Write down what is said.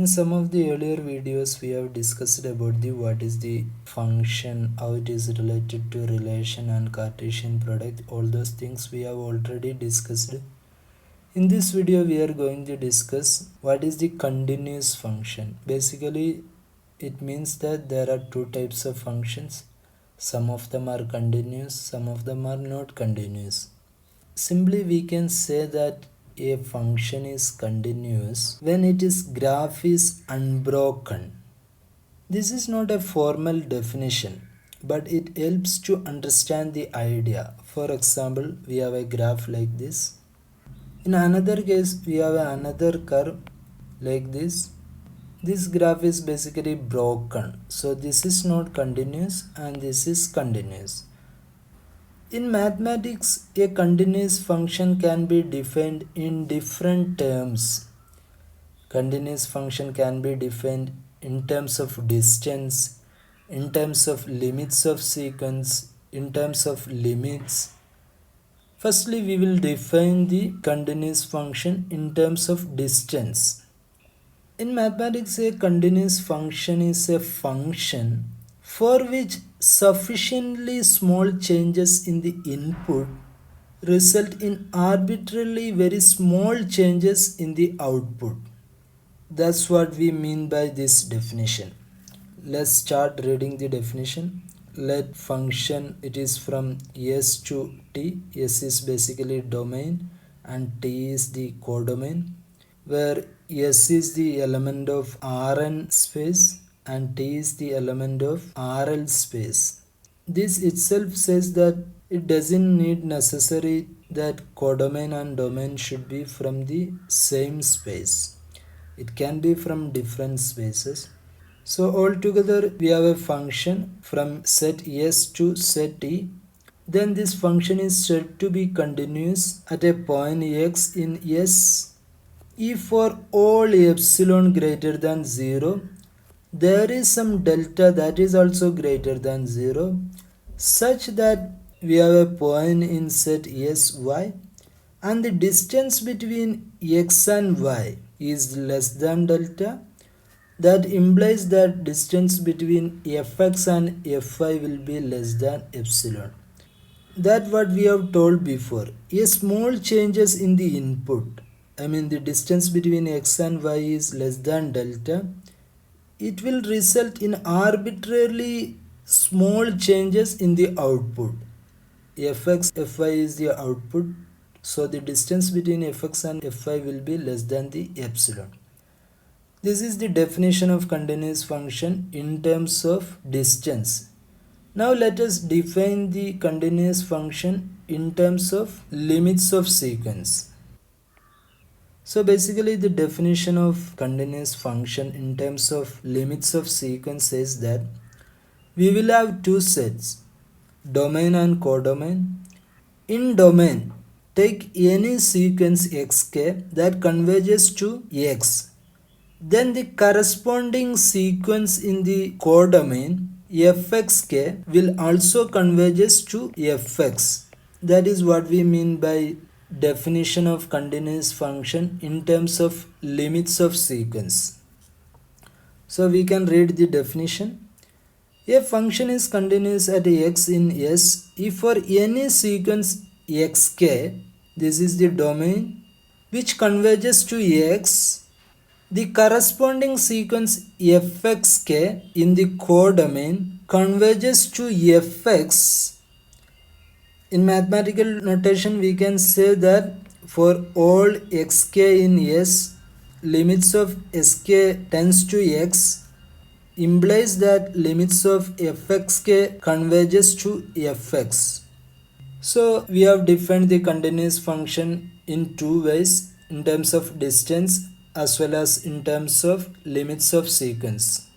In some of the earlier videos we have discussed about what is the function, how it is related to relation and Cartesian product. All those things we have already discussed. In this video we are going to discuss what is the continuous function. Basically it means that there are two types of functions. Some of them are continuous, some of them are not continuous. Simply we can say that a function is continuous when its graph is unbroken. This is not a formal definition, but it helps to understand the idea. For example, we have a graph like this. In another case, we have another curve like this. This graph is basically broken. So this is not continuous and this is continuous. In mathematics, a continuous function can be defined in different terms. Continuous function can be defined in terms of distance, in terms of limits of sequence, in terms of limits. Firstly, we will define the continuous function in terms of distance. In mathematics, a continuous function is a function for which sufficiently small changes in the input result in arbitrarily very small changes in the output. That's what we mean by this definition. Let's start reading the definition. Let function, it is from S to T. S is basically domain and T is the codomain, where S is the element of Rn space and T is the element of RL space. This itself says that it doesn't need necessary that codomain and domain should be from the same space. It can be from different spaces. So altogether we have a function from set S to set T. Then this function is said to be continuous at a point x in S if for all epsilon greater than 0 there is some delta that is also greater than 0, such that we have a point in set S y and the distance between x and y is less than delta. That implies that distance between fx and fy will be less than epsilon. That's what we have told before. A small changes in the input, the distance between x and y is less than delta, it will result in arbitrarily small changes in the output. Fx, fy is the output, so the distance between fx and fy will be less than the epsilon. This is the definition of continuous function in terms of distance. Now let us define the continuous function in terms of limits of sequence. So basically the definition of continuous function in terms of limits of sequence says that we will have two sets, domain and codomain. In domain, take any sequence xk that converges to x. Then the corresponding sequence in the codomain fxk will also converges to fx. That is what we mean by definition of continuous function in terms of limits of sequence. So we can read the definition. A function is continuous at x in S if for any sequence xk, this is the domain, which converges to x, the corresponding sequence fxk in the codomain converges to fx. In mathematical notation, we can say that for all xk in S, limits of sk tends to x implies that limits of fxk converges to fx. So we have defined the continuous function in two ways, in terms of distance as well as in terms of limits of sequence.